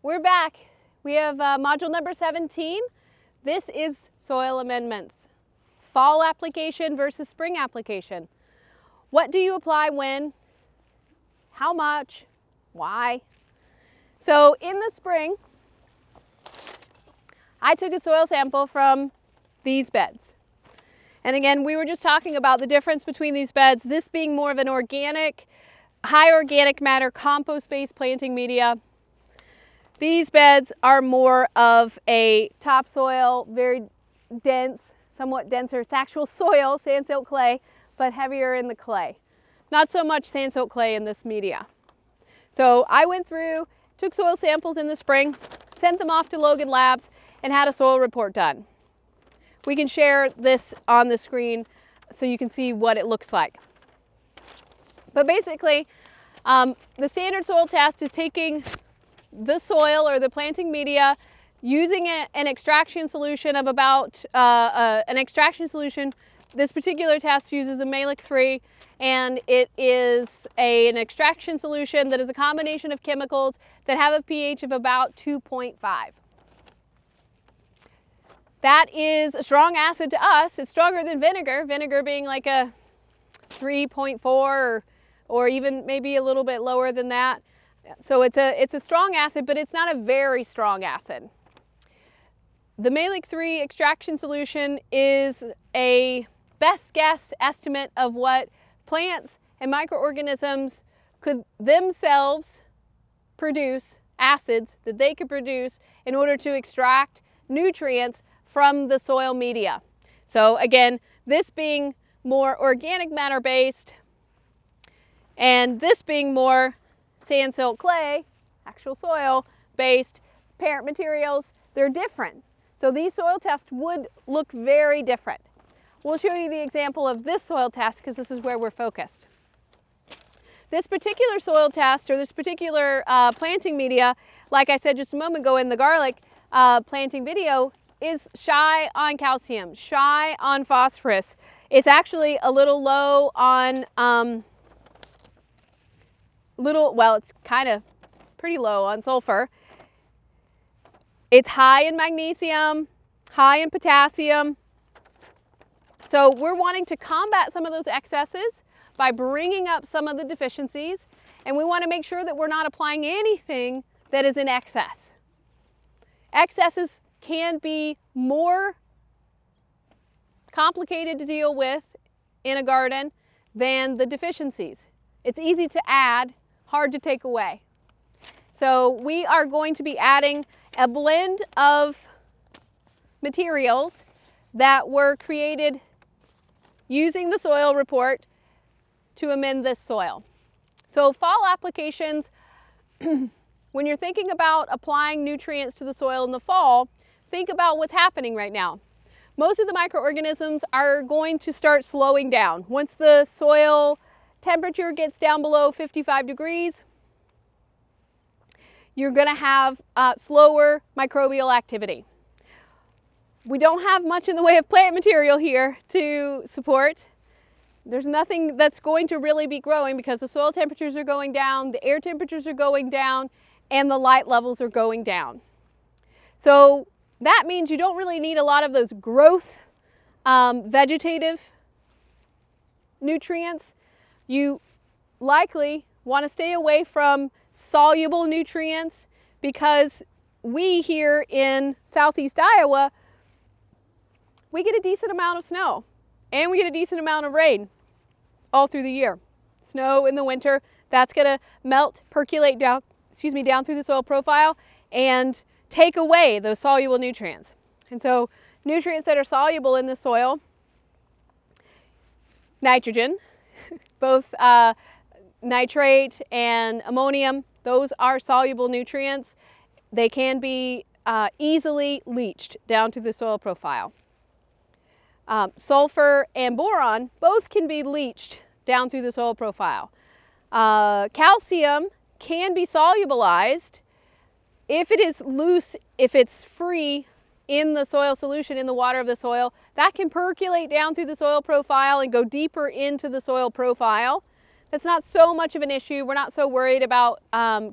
We're back. We have module number 17. This is soil amendments. Fall application versus spring application. What do you apply when? How much? Why? So in the spring, I took a soil sample from these beds. And again, we were just talking about the difference between these beds, this being more of an organic, high organic matter, compost-based planting media. These beds are more of a topsoil, very dense, somewhat denser. It's actual soil, sand silt clay, but heavier in the clay. Not so much sand silt clay in this media. So I went through, took soil samples in the spring, sent them off to Logan Labs, and had a soil report done. We can share this on the screen so you can see what it looks like. But basically, the standard soil test is taking the soil or the planting media, using an extraction solution of about an extraction solution. This particular test uses a Malic 3, and it is an extraction solution that is a combination of chemicals that have a pH of about 2.5. That is a strong acid to us. It's stronger than vinegar, vinegar being like a 3.4 or even maybe a little bit lower than that. So it's a strong acid, but it's not a very strong acid. The Malic 3 extraction solution is a best guess estimate of what plants and microorganisms could themselves produce, acids that they could produce in order to extract nutrients from the soil media. So again, this being more organic matter based and this being more sand silt clay, actual soil based parent materials, they're different. So these soil tests would look very different. We'll show you the example of this soil test because this is where we're focused. This particular soil test or this particular planting media, like I said just a moment ago in the garlic planting video, is shy on calcium, shy on phosphorus. It's actually a little low on it's kind of pretty low on sulfur. It's high in magnesium, high in potassium. So we're wanting to combat some of those excesses by bringing up some of the deficiencies, and we want to make sure that we're not applying anything that is in excess. Excesses can be more complicated to deal with in a garden than the deficiencies. It's easy to add, hard to take away. So we are going to be adding a blend of materials that were created using the soil report to amend this soil. So fall applications, when you're thinking about applying nutrients to the soil in the fall, think about what's happening right now. Most of the microorganisms are going to start slowing down. Once the soil temperature gets down below 55 degrees, you're going to have slower microbial activity. We don't have much in the way of plant material here to support. There's nothing that's going to really be growing because the soil temperatures are going down, the air temperatures are going down, and the light levels are going down. So that means you don't really need a lot of those growth vegetative nutrients. You likely want to stay away from soluble nutrients because we here in southeast Iowa, we get a decent amount of snow and we get a decent amount of rain all through the year. Snow in the winter, that's going to melt, percolate down, down through the soil profile and take away those soluble nutrients. And so nutrients that are soluble in the soil, nitrogen, both nitrate and ammonium, those are soluble nutrients. They can be easily leached down to the soil profile. Sulfur and boron both can be leached down through the soil profile. Calcium can be solubilized if it is loose, if it's free in the soil solution, in the water of the soil. That can percolate down through the soil profile and go deeper into the soil profile. That's not so much of an issue. We're not so worried about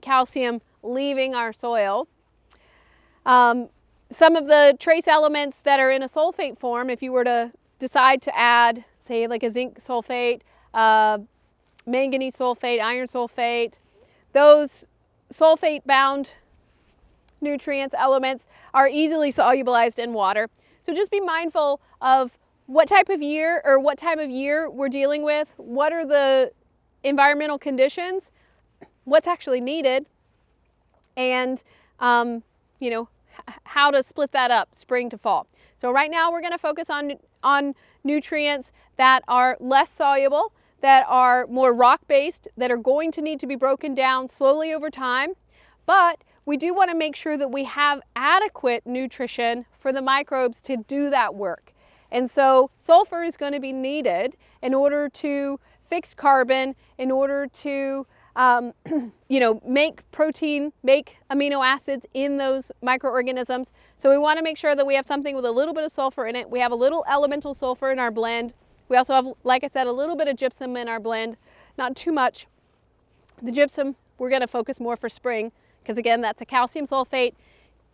calcium leaving our soil. Some of the trace elements that are in a sulfate form, if you were to decide to add, say, like a zinc sulfate, manganese sulfate, iron sulfate, those sulfate-bound nutrients, elements, are easily solubilized in water. So just be mindful of what type of year or what time of year we're dealing with, what are the environmental conditions, what's actually needed, and you know, how to split that up spring to fall. So right now we're going to focus on nutrients that are less soluble, that are more rock-based, that are going to need to be broken down slowly over time, but we do want to make sure that we have adequate nutrition for the microbes to do that work. And so sulfur is going to be needed in order to fix carbon, in order to you know, make protein, make amino acids in those microorganisms. So we want to make sure that we have something with a little bit of sulfur in it. We have a little elemental sulfur in our blend. We also have, like I said, a little bit of gypsum in our blend, not too much. The gypsum, we're going to focus more for spring because, again, that's a calcium sulfate,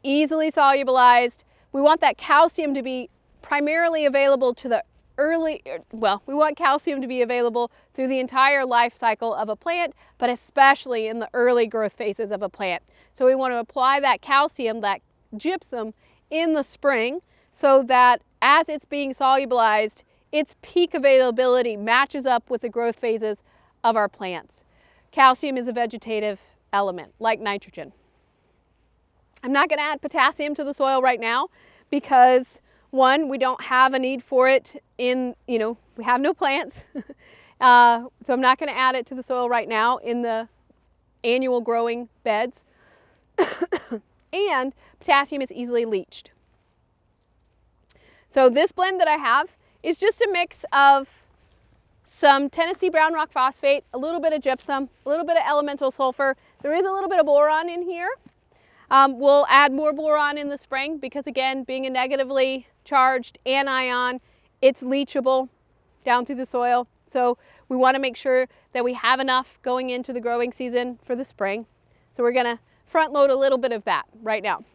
easily solubilized. We want that calcium to be primarily available to the we want calcium to be available through the entire life cycle of a plant, but especially in the early growth phases of a plant. So we want to apply that calcium, that gypsum, in the spring so that as it's being solubilized, its peak availability matches up with the growth phases of our plants. Calcium is a vegetative element, like nitrogen. I'm not going to add potassium to the soil right now because, one, we don't have a need for it in, you know, we have no plants. So I'm not going to add it to the soil right now in the annual growing beds. And potassium is easily leached. So this blend that I have is just a mix of some Tennessee brown rock phosphate, a little bit of gypsum, a little bit of elemental sulfur. There is a little bit of boron in here. We'll add more boron in the spring because, again, being a negatively charged anion, it's leachable down through the soil. So we want to make sure that we have enough going into the growing season for the spring. So we're going to front load a little bit of that right now.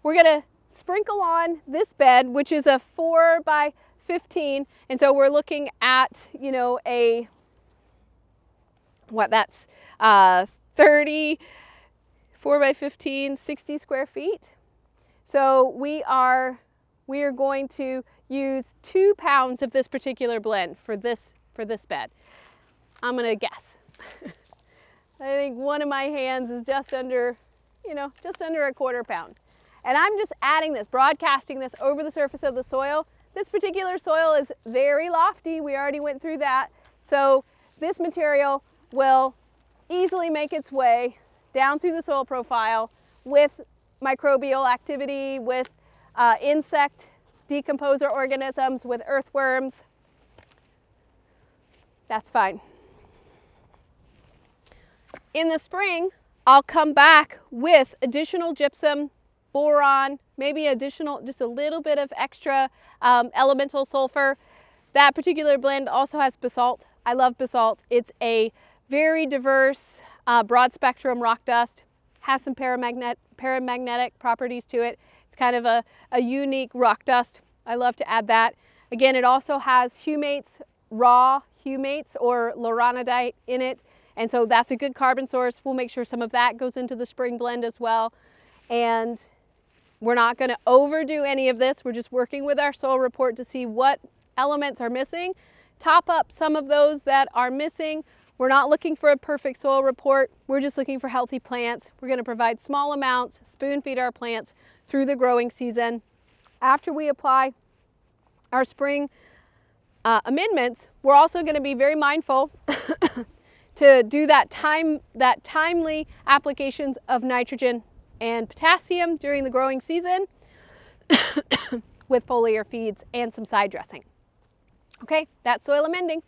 We're going to sprinkle on this bed, which is a 4 by 15. And so we're looking at, you know, a, what, that's 30, 4 by 15, 60 square feet. So we are going to use 2 pounds of this particular blend for this bed. I'm gonna guess. I think one of my hands is just under, you know, just under a 1/4 pound. And I'm just adding this, broadcasting this over the surface of the soil. This particular soil is very lofty. We already went through that. So this material will easily make its way down through the soil profile with microbial activity, with insect decomposer organisms, with earthworms. That's fine. In the spring, I'll come back with additional gypsum, boron, maybe additional, just a little bit of extra elemental sulfur. That particular blend also has basalt. I love basalt. It's a very diverse, broad spectrum rock dust, has some paramagnetic properties to it. It's kind of a unique rock dust. I love to add that. Again, it also has humates, raw humates or lauronidite in it. And so that's a good carbon source. We'll make sure some of that goes into the spring blend as well. And we're not going to overdo any of this. We're just working with our soil report to see what elements are missing. Top up some of those that are missing. We're not looking for a perfect soil report. We're just looking for healthy plants. We're going to provide small amounts, spoon feed our plants through the growing season. After we apply our spring amendments, we're also going to be very mindful to do that timely applications of nitrogen and potassium during the growing season with foliar feeds and some side dressing. Okay, that's soil amending.